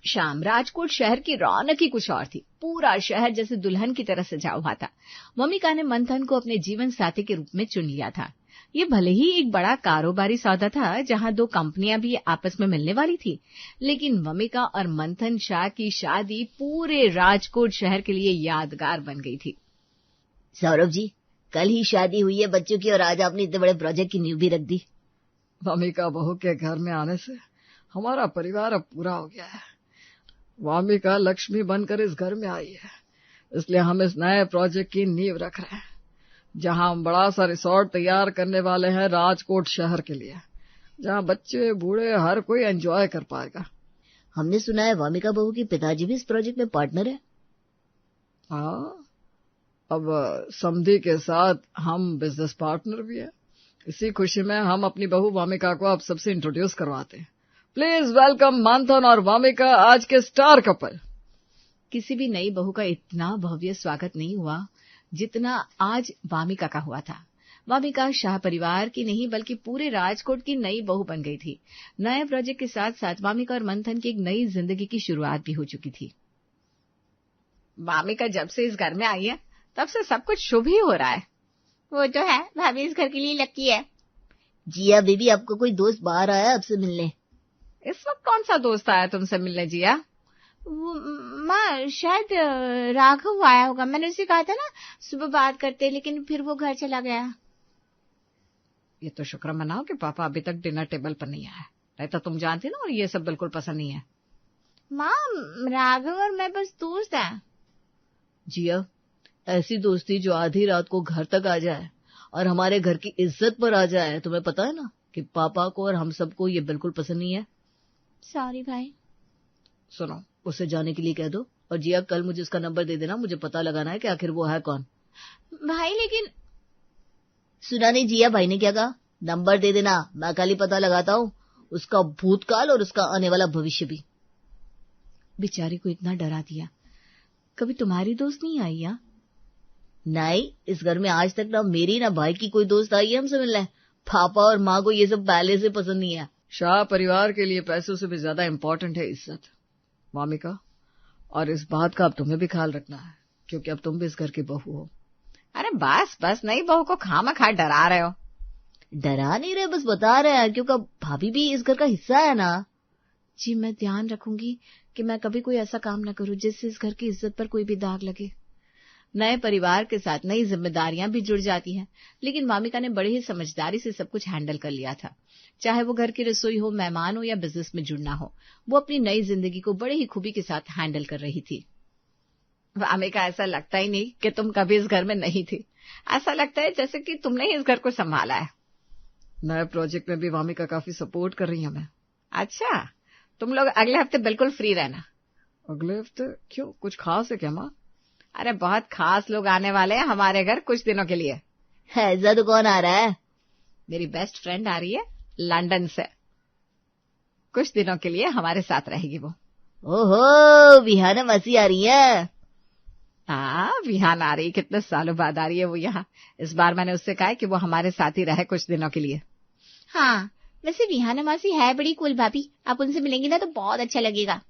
शाम राजकोट शहर की रौनक ही कुछ और थी। पूरा शहर जैसे दुल्हन की तरह सजा हुआ था। वमिका ने मंथन को अपने जीवन साथी के रूप में चुन लिया था। ये भले ही एक बड़ा कारोबारी सौदा था, जहां दो कंपनियां भी आपस में मिलने वाली थी, लेकिन वमिका और मंथन शाह की शादी पूरे राजकोट शहर के लिए यादगार बन गई थी। सौरभ जी, कल ही शादी हुई है बच्चों की और आज आपने इतने बड़े प्रोजेक्ट की नींव भी रख दी। वामिका बहू के घर में आने से हमारा परिवार अब पूरा हो गया है। वामिका लक्ष्मी बनकर इस घर में आई है, इसलिए हम इस नए प्रोजेक्ट की नींव रख रहे हैं, जहां हम बड़ा सा रिसोर्ट तैयार करने वाले हैं राजकोट शहर के लिए, जहां बच्चे बूढ़े हर कोई एंजॉय कर पाएगा। हमने सुना है वामिका बहू के पिताजी भी इस प्रोजेक्ट में पार्टनर है। हाँ, अब समधी के साथ हम बिजनेस पार्टनर भी हैं। इसी खुशी में हम अपनी बहू वामिका को आप सबसे इंट्रोड्यूस करवाते हैं। प्लीज वेलकम मंथन और वामिका, आज के स्टार कपल। किसी भी नई बहू का इतना भव्य स्वागत नहीं हुआ जितना आज वामिका का हुआ था। वामिका शाह परिवार की नहीं बल्कि पूरे राजकोट की नई बहू बन गई थी। नए प्रोजेक्ट के साथ साथ वामिका और मंथन की एक नई जिंदगी की शुरुआत भी हो चुकी थी। वामिका जब से इस घर में आई है तब से सब कुछ शुभ ही हो रहा है। वो तो है, भाभी इस घर के लिए लकी है। जिया बेबी, आपको कोई दोस्त बाहर आया आपसे मिलने? इस वक्त कौन सा दोस्त आया तुमसे मिलने जिया? माँ, शायद राघव आया होगा। मैंने उसे कहा था ना सुबह बात करते, लेकिन फिर वो घर चला गया। ये तो शुक्र मनाओ कि पापा अभी तक डिनर टेबल पर नहीं आया, नहीं तो तुम जानती ना, और ये सब बिल्कुल पसंद नहीं है। माँ, राघव और मैं बस दोस्त हैं। जिया, ऐसी दोस्ती जो आधी रात को घर तक आ जाए और हमारे घर की इज्जत पर आ जाए, तुम्हें पता है ना कि पापा को और हम सबको ये बिल्कुल पसंद नहीं है। सॉरी भाई। सुनो, उसे जाने के लिए कह दो, और जिया कल मुझे उसका नंबर दे देना, मुझे पता लगाना है कि आखिर वो है कौन। भाई लेकिन सुना नहीं जिया, भाई ने क्या कहा? नंबर दे देना, मैं कल ही पता लगाता हूँ उसका भूतकाल और उसका आने वाला भविष्य भी। बेचारी को इतना डरा दिया। कभी तुम्हारी दोस्त नहीं आई या? नहीं, इस घर में आज तक ना मेरी ना भाई की कोई दोस्त आई है हमसे मिलने। पापा और माँ को ये सब पहले से पसंद नहीं है। शाह परिवार के लिए पैसों से भी ज्यादा इम्पोर्टेंट है इज्जत, वामिका, और इस बात का अब तुम्हें भी ख्याल रखना है, क्योंकि अब तुम भी इस घर की बहू हो। अरे बस बस, नई बहू को खामखा डरा रहे हो। डरा नहीं रहे, बस बता रहे हैं, क्योंकि भाभी भी इस घर का हिस्सा है ना। जी, मैं ध्यान रखूंगी कि मैं कभी कोई ऐसा काम न करूं जिससे इस घर की इज्जत पर कोई भी दाग लगे। नए परिवार के साथ नई जिम्मेदारियां भी जुड़ जाती हैं, लेकिन वामिका ने बड़े ही समझदारी से सब कुछ हैंडल कर लिया था। चाहे वो घर की रसोई हो, मेहमान हो या बिजनेस में जुड़ना हो, वो अपनी नई जिंदगी को बड़े ही खूबी के साथ हैंडल कर रही थी। वामिका, ऐसा लगता ही नहीं कि तुम कभी इस घर में नहीं थी। ऐसा लगता है जैसे कि तुमने ही इस घर को संभाला है। नए प्रोजेक्ट में भी वामिका काफी सपोर्ट कर रही है हमें। अच्छा, तुम लोग अगले हफ्ते बिल्कुल फ्री रहना। अगले हफ्ते? क्यों, कुछ खास है क्या माँ? अरे बहुत खास लोग आने वाले हैं हमारे घर कुछ दिनों के लिए। ऐसा तो कौन आ रहा है? मेरी बेस्ट फ्रेंड आ रही है लंदन से। कुछ दिनों के लिए हमारे साथ रहेगी वो। ओहो, विहाना मासी आ रही है। हाँ, विहान आ रही, कितने सालों बाद आ रही है वो यहाँ। इस बार मैंने उससे कहा है कि वो हमारे साथ ही रहे कुछ दिनों के लिए। हाँ, वैसे विहाना मासी है बड़ी कूल भाभी, आप उनसे मिलेंगी ना तो बहुत अच्छा लगेगा।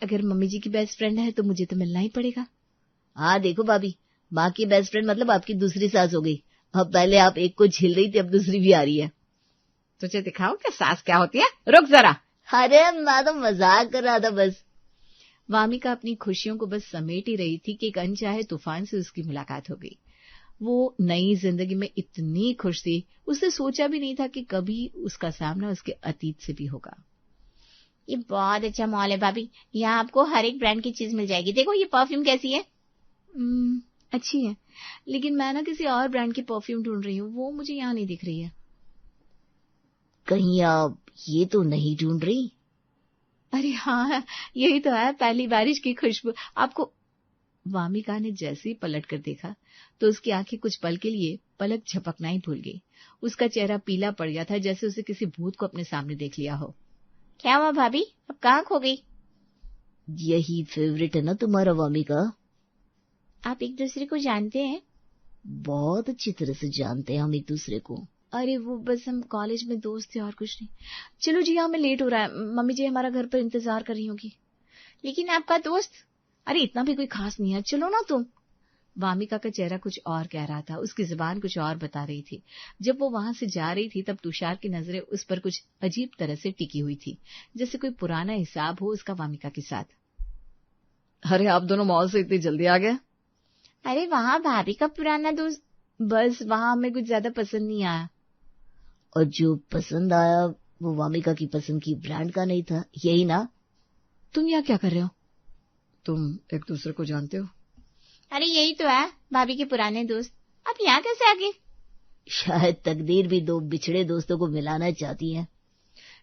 अगर मम्मी जी की बेस्ट फ्रेंड है तो मुझे तो मिलना ही पड़ेगा। हाँ देखो भाभी, माँ की बेस्ट फ्रेंड मतलब आपकी दूसरी सास हो गई। अब पहले आप एक को झेल रही थी, अब दूसरी भी आ रही है। तुझे दिखाऊं कि सास क्या होती है? रुक जरा। अरे मैं तो मजाक कर रहा था बस। वामिका अपनी खुशियों को बस समेट ही रही थी कि एक अनचाहे तूफान से उसकी मुलाकात हो गई। वो नई जिंदगी में इतनी खुश थी, उसने सोचा भी नहीं था कि कभी उसका सामना उसके अतीत से भी होगा। ये बहुत अच्छा मॉल है भाभी, यहाँ आपको हर एक ब्रांड की चीज मिल जाएगी। देखो ये परफ्यूम कैसी है? अच्छी है, लेकिन मैं ना किसी और ब्रांड की परफ्यूम ढूंढ रही हूँ, वो मुझे यहाँ नहीं दिख रही है। कहीं आप ये तो नहीं ढूंढ रही? अरे हाँ, यही तो है, पहली बारिश की खुशबू। आपको। वामिका ने जैसे ही पलट कर देखा तो उसकी आंखें कुछ पल के लिए पलक झपकना ही भूल गई। उसका चेहरा पीला पड़ गया था, जैसे उसे किसी भूत को अपने सामने देख लिया हो। क्या हुआ भाभी, अब कहाँ खो गई? यही फेवरेट है ना तुम्हारा वामिका? आप एक दूसरे को जानते हैं? बहुत अच्छी तरह से जानते हैं हम एक दूसरे को। अरे वो बस हम कॉलेज में दोस्त थे और कुछ नहीं। चलो जी, हमें लेट हो रहा है, मम्मी जी हमारा घर पर इंतजार कर रही होगी। लेकिन आपका दोस्त? अरे इतना भी कोई खास नहीं है, चलो ना तुम। वामिका का चेहरा कुछ और कह रहा था, उसकी जुबान कुछ और बता रही थी। जब वो वहां से जा रही थी तब तुषार की नजरें उस पर कुछ अजीब तरह से टिकी हुई थी, जैसे कोई पुराना हिसाब हो उसका वामिका के साथ। अरे आप दोनों मॉल से इतनी जल्दी आ गए? अरे वहाँ भाभी का पुराना दोस्त। बस वहां हमें कुछ ज्यादा पसंद नहीं आया। और जो पसंद आया वो वामिका की पसंद की ब्रांड का नहीं था, यही ना? तुम यहाँ क्या कर रहे हो? तुम एक दूसरे को जानते हो? अरे यही तो है, भाभी के पुराने दोस्त। आप यहाँ कैसे आ गए? शायद तकदीर भी दो बिछड़े दोस्तों को मिलाना चाहती है।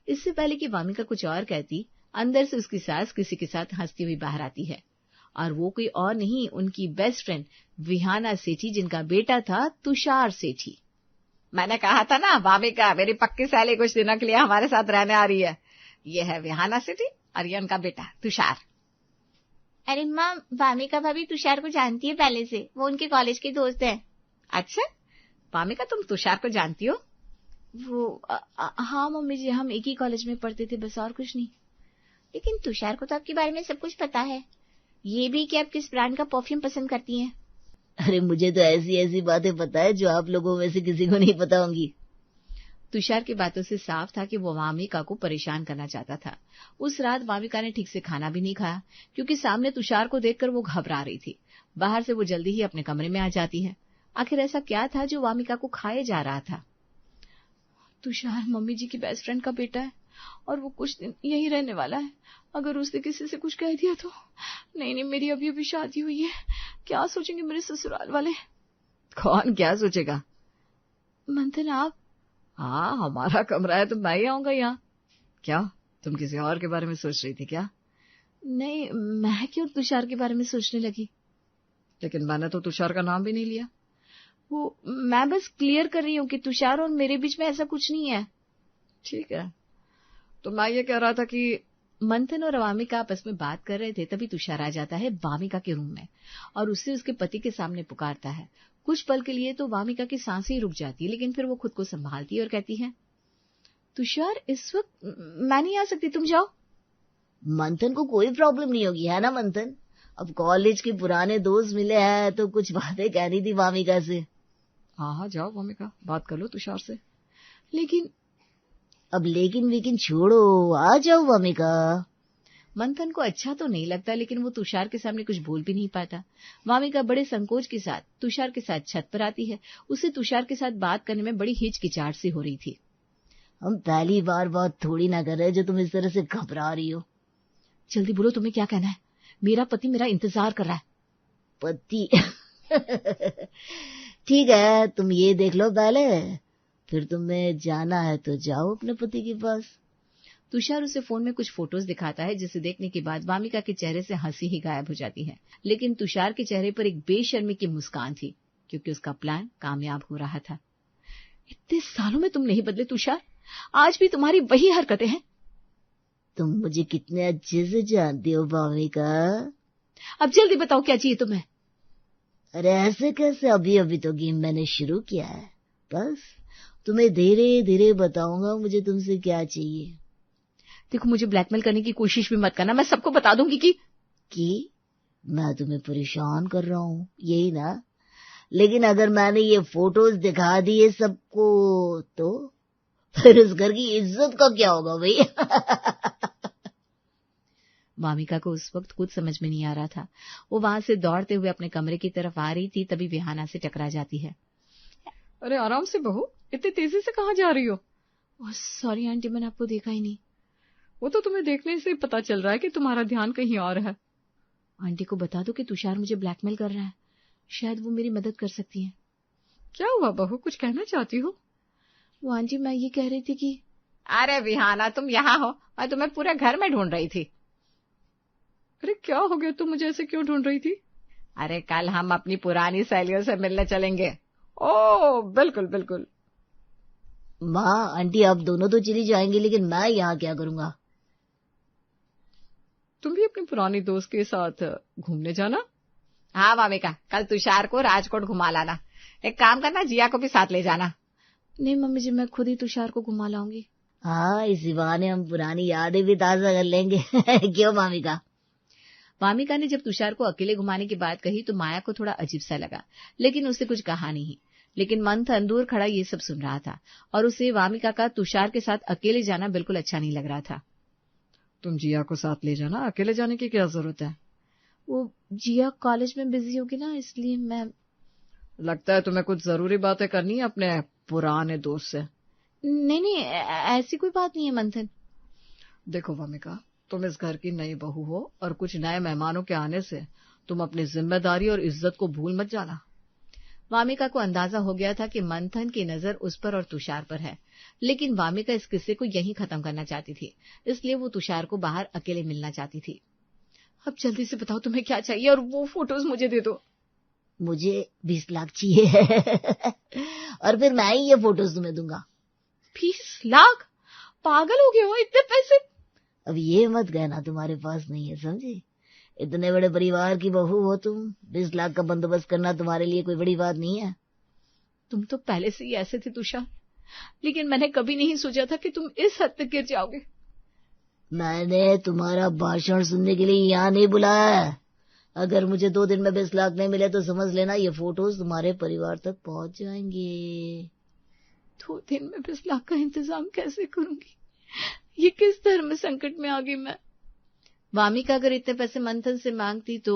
इससे पहले कि वामिका कुछ और कहती, अंदर से उसकी सास किसी के साथ हंसती हुई बाहर आती है, और वो कोई और नहीं, उनकी बेस्ट फ्रेंड विहाना सेठी, जिनका बेटा था तुषार सेठी। मैंने कहा था ना, वामिका मेरी पक्की सहेली कुछ दिनों के लिए हमारे साथ रहने आ रही है। ये है विहाना सेठी और ये उनका बेटा तुषार। अरे माँ, वामिका भाभी तुषार को जानती है पहले से, वो उनके कॉलेज के दोस्त हैं। अच्छा, वामिका तुम तुषार को जानती हो? वो हाँ मम्मी जी, हम एक ही कॉलेज में पढ़ते थे, बस और कुछ नहीं। लेकिन तुषार को तो आपके बारे में सब कुछ पता है, ये भी कि आप किस ब्रांड का परफ्यूम पसंद करती हैं। अरे मुझे तो ऐसी ऐसी बातें पता है जो आप लोगों में से किसी को नहीं पता होंगी। तुषार की बातों से साफ था कि वो वामिका को परेशान करना चाहता था। उस रात वामिका ने ठीक से खाना भी नहीं खाया, क्योंकि सामने तुषार को देखकर वो घबरा रही थी। बाहर से वो जल्दी ही अपने कमरे में आ जाती है। आखिर ऐसा क्या था जो वामिका को खाए जा रहा था? तुषार मम्मी जी की बेस्ट फ्रेंड का बेटा है और वो कुछ दिन यही रहने वाला है। अगर उसने किसी से कुछ कह दिया तो। नहीं, मेरी अभी अभी शादी हुई है, क्या सोचेंगे मेरे ससुराल वाले? कौन क्या सोचेगा? मंथन आप? हाँ, हमारा कमरा है तो मैं ही आऊंगा यहाँ। क्या तुम किसी और के बारे में सोच रही थी क्या? नहीं, मैं क्यों तुषार के बारे में सोचने लगी? लेकिन मैंने तो तुषार का नाम भी नहीं लिया। वो मैं बस क्लियर कर रही हूँ कि तुषार और मेरे बीच में ऐसा कुछ नहीं है। ठीक है, तो मैं ये कह रहा था कि मंथन और वामिका आपस में बात कर रहे थे, तभी तुषार आ जाता है वामिका के रूम में और उससे उसके पति के सामने पुकारता है। कुछ पल के लिए तो वामिका की सांसें ही रुक जाती है, लेकिन फिर वो खुद को संभालती है और कहती है, तुषार इस वक्त मैं नहीं आ सकती, तुम जाओ। मंथन को कोई प्रॉब्लम नहीं होगी, है ना मंथन? अब कॉलेज के पुराने दोस्त मिले हैं तो कुछ बातें कहनी थी वामिका से। हाँ, जाओ वामिका, बात कर लो तुषार से। लेकिन अब लेकिन छोड़ो, आ जाओ वामिका। मंथन को अच्छा तो नहीं लगता, लेकिन वो तुषार के सामने कुछ बोल भी नहीं पाता। वामिका बड़े संकोच के साथ तुषार के साथ छत पर आती है। उसे तुषार के साथ बात करने में बड़ी हिचकिचाहट सी हो रही थी। हम पहली बार बात थोड़ी ना कर रहे जो तुम इस तरह से घबरा रही हो। जल्दी बोलो, तुम्हें क्या कहना है? मेरा पति मेरा इंतजार कर रहा है। पति? ठीक है, तुम ये देख लो पहले, फिर तुम्हें जाना है तो जाओ अपने पति के पास। तुषार उसे फोन में कुछ फोटोज दिखाता है, जिसे देखने के बाद वामिका के चेहरे से हंसी ही गायब हो जाती है। लेकिन तुषार के चेहरे पर एक बेशर्मी की मुस्कान थी, क्योंकि उसका प्लान कामयाब हो रहा था। इतने सालों में तुम नहीं बदले तुषार, आज भी तुम्हारी वही हरकतें हैं। तुम मुझे कितने अच्छे से जानती हो वामिका। अब जल्दी बताओ क्या चाहिए तुम्हें? अरे ऐसे कैसे, अभी अभी तो गेम मैंने शुरू किया है। बस तुम्हें धीरे धीरे बताऊंगा मुझे तुमसे क्या चाहिए। देखो, मुझे ब्लैकमेल करने की कोशिश भी मत करना, मैं सबको बता दूंगी कि मैं तुम्हें परेशान कर रहा हूँ, यही ना? लेकिन अगर मैंने ये फोटोज दिखा दिए सबको तो फिर उस घर की इज्जत का क्या होगा भाई? वामिका को उस वक्त कुछ समझ में नहीं आ रहा था। वो वहां से दौड़ते हुए अपने कमरे की तरफ आ रही थी, तभी विहाना से टकरा जाती है। अरे आराम से बहू, इतनी तेजी से कहाँ जा रही हो? सॉरी आंटी, मैंने आपको देखा ही नहीं। वो तो तुम्हें देखने से पता चल रहा है कि तुम्हारा ध्यान कहीं और है। आंटी को बता दो कि तुषार मुझे ब्लैकमेल कर रहा है, शायद वो मेरी मदद कर सकती हैं। क्या हुआ बहू, कुछ कहना चाहती हो? वो आंटी, मैं ये कह रही थी कि अरे विहाना, तुम यहाँ हो, मैं तुम्हें पूरे घर में ढूंढ रही थी। अरे क्या हो गया, तुम मुझे ऐसे क्यों ढूंढ रही थी? अरे कल हम अपनी पुरानी सहेलियों से मिलने चलेंगे। ओह बिल्कुल बिल्कुल। माँ आंटी आप दोनों तो चली जाएंगी, लेकिन मैं यहाँ क्या करूंगा? तुम भी अपने पुरानी दोस्त के साथ घूमने जाना। हाँ वामिका, कल तुषार को राजकोट घुमा लाना। एक काम करना, जिया को भी साथ ले जाना। नहीं मम्मी जी, मैं खुद ही तुषार को घुमा लाऊंगी। हाँ, इसी बहाने हम पुरानी यादें भी ताजा कर लेंगे। क्यों मामिका? वामिका ने जब तुषार को अकेले घुमाने की बात कही तो माया को थोड़ा अजीब सा लगा, लेकिन उसने कुछ कहा नहीं। लेकिन मंथन दूर खड़ा ये सब सुन रहा था और उसे वामिका का तुषार के साथ अकेले जाना बिल्कुल अच्छा नहीं लग रहा था। तुम जिया को साथ ले जाना, अकेले जाने की क्या जरूरत है? वो जिया कॉलेज में बिजी होगी ना, इसलिए मैं। लगता है तुम्हें कुछ जरूरी बातें करनी है अपने पुराने दोस्त से। नहीं, ऐसी कोई बात नहीं है मंथन। देखो वामिका, तुम इस घर की नई बहू हो और कुछ नए मेहमानों के आने से तुम अपनी जिम्मेदारी और इज्जत को भूल मत जाना। वामिका को अंदाजा हो गया था कि मंथन की नजर उस पर और तुषार पर है, लेकिन वामिका इस किस्से को यहीं खत्म करना चाहती थी, इसलिए वो तुषार को बाहर अकेले मिलना चाहती थी। अब जल्दी से बताओ तुम्हें क्या चाहिए और वो फोटोज मुझे दे दो। मुझे 20 लाख चाहिए और फिर मैं ही ये फोटोज तुम्हें दूंगा। 20 लाख? पागल हो गए हो, इतने पैसे? अब ये मत कहना तुम्हारे पास नहीं है, समझे? इतने बड़े परिवार की बहू हो तुम, 20 लाख का बंदोबस्त करना तुम्हारे लिए कोई बड़ी बात नहीं है। तुम तो पहले से ही ऐसे थे तुषार, लेकिन मैंने कभी नहीं सोचा था कि तुम इस हद तक गिर जाओगे। मैंने तुम्हारा भाषण सुनने के लिए यहाँ नहीं बुलाया है। अगर मुझे 2 दिन में 20 लाख नहीं मिले तो समझ लेना ये फोटोज तुम्हारे परिवार तक पहुंच जाएंगे। 2 दिन में 20 लाख का इंतजाम कैसे करूंगी? ये किस धर्म संकट में आ गई मैं। वामिका अगर इतने पैसे मंथन से मांगती तो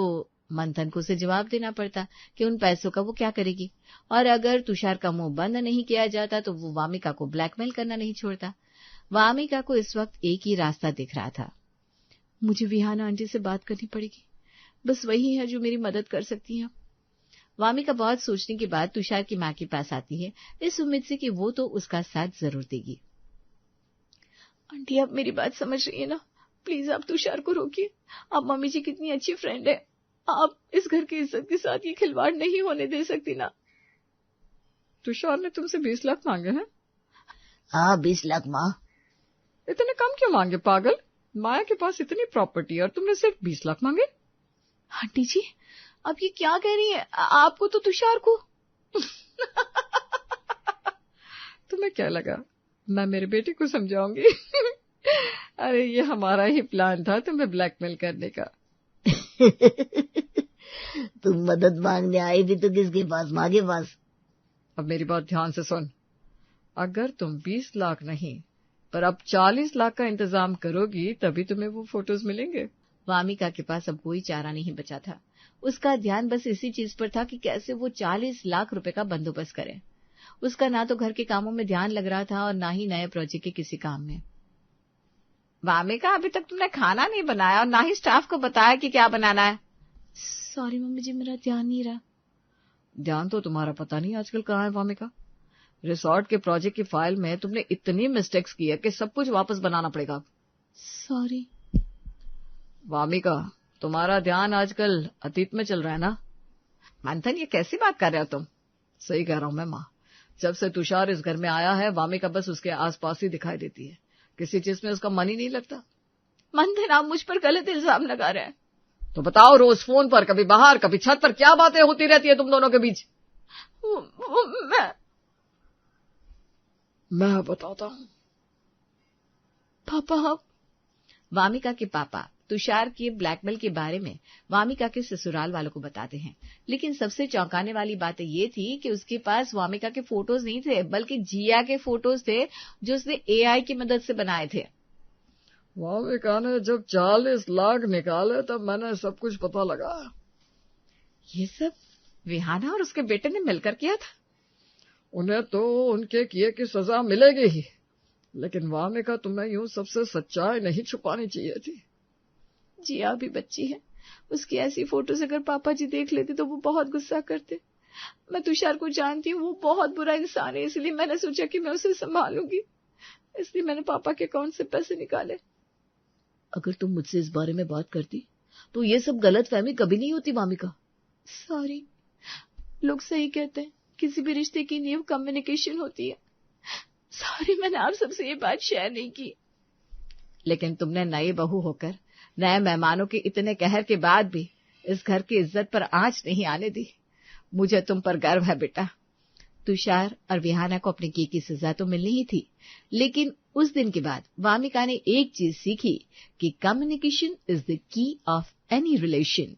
मंथन को उसे जवाब देना पड़ता कि उन पैसों का वो क्या करेगी, और अगर तुषार का मुंह बंद नहीं किया जाता तो वो वामिका को ब्लैकमेल करना नहीं छोड़ता। वामिका को इस वक्त एक ही रास्ता दिख रहा था, मुझे विहाना आंटी से बात करनी पड़ेगी, बस वही है जो मेरी मदद कर सकती है। वामिका बहुत सोचने के बाद तुषार की मां के पास आती है, इस उम्मीद से कि वो तो उसका साथ जरूर देगी। आंटी, आप मेरी बात समझ रही है ना? प्लीज आप तुषार को रोकिए। आप मम्मी जी कितनी अच्छी फ्रेंड है, आप इस घर की इज्जत के साथ ये खिलवाड़ नहीं होने दे सकती ना। तुषार ने तुमसे 20 लाख मांगे हैं? हाँ, 20 लाख माँ। इतने कम क्यों मांगे पागल? माया के पास इतनी प्रॉपर्टी है और तुमने सिर्फ 20 लाख मांगे? आंटी जी, आप ये क्या कह रही है? आपको तो तुषार को तुम्हें क्या लगा मैं मेरे बेटे को समझाऊंगी? अरे ये हमारा ही प्लान था तुम्हें ब्लैकमेल करने का। तुम मदद मांगने आई भी तो किसके पास? माँ के पास। अब मेरी बात ध्यान से सुन, अगर तुम 20 लाख नहीं पर अब 40 लाख का इंतजाम करोगी तभी तुम्हें वो फोटोज मिलेंगे। वामिका के पास अब कोई चारा नहीं बचा था, उसका ध्यान बस इसी चीज पर था कि कैसे वो 40 लाख रुपए का बंदोबस्त करे। उसका ना तो घर के कामों में ध्यान लग रहा था और ना ही नए प्रोजेक्ट के किसी काम में। वामिका, अभी तक तुमने खाना नहीं बनाया और ना ही स्टाफ को बताया कि क्या बनाना है। सॉरी मम्मी जी, मेरा ध्यान नहीं रहा। ध्यान तो तुम्हारा पता नहीं आजकल कहाँ है वामिका। रिसोर्ट के प्रोजेक्ट की फाइल में तुमने इतनी मिस्टेक्स की है कि सब कुछ वापस बनाना पड़ेगा। सॉरी वामिका, तुम्हारा ध्यान आजकल अतीत में चल रहा है ना। मंथन, ये कैसी बात कर रहे हो तुम? सही कह रहा हूं मैं माँ, जब से तुषार इस घर में आया है वामिका बस उसके आसपास ही दिखाई देती है, किसी चीज में उसका मन ही नहीं लगता। मंथन, आप मुझ पर गलत इल्जाम लगा रहे हैं। तो बताओ, रोज फोन पर कभी बाहर कभी छत पर क्या बातें होती रहती है तुम दोनों के बीच? मैं बताता हूँ। पापा, आप? वामिका के पापा तुषार के ब्लैकमेल के बारे में वामिका के ससुराल वालों को बताते हैं, लेकिन सबसे चौंकाने वाली बात ये थी कि उसके पास वामिका के फोटोज नहीं थे, बल्कि जिया के फोटोज थे जो उसने AI की मदद से बनाए थे। वामिका ने जब 40 लाख निकाले तब मैंने सब कुछ पता लगाया। ये सब विहाना और उसके बेटे ने मिलकर किया था? उन्हें तो उनके किए की सजा मिलेगी ही, लेकिन वामिका तुम्हें यूं सबसे सच्चाई नहीं छुपानी चाहिए थी। जिया भी बच्ची है, उसकी ऐसी फोटोज अगर पापा जी देख लेते तो वो बहुत गुस्सा करते। मैं तुषार को जानती हूँ, वो बहुत बुरा इंसान है, इसलिए मैंने सोचा कि मैं उसे संभालूंगी, इसलिए मैंने पापा के अकाउंट से पैसे निकाले। अगर तुम मुझसे इस बारे में बात करती तो ये सब गलतफहमी कभी नहीं होती वामिका। सॉरी, लोग सही कहते हैं, किसी भी रिश्ते की नींव कम्युनिकेशन होती है। सॉरी, मैंने आप सबसे ये बात शेयर नहीं की। लेकिन तुमने नई बहू होकर नए मेहमानों के इतने कहर के बाद भी इस घर की इज्जत पर आंच नहीं आने दी। मुझे तुम पर गर्व है बेटा। तुषार और विहाना को अपने किए की सजा तो मिलनी ही थी, लेकिन उस दिन के बाद वामिका ने एक चीज सीखी कि communication is the key of any relation.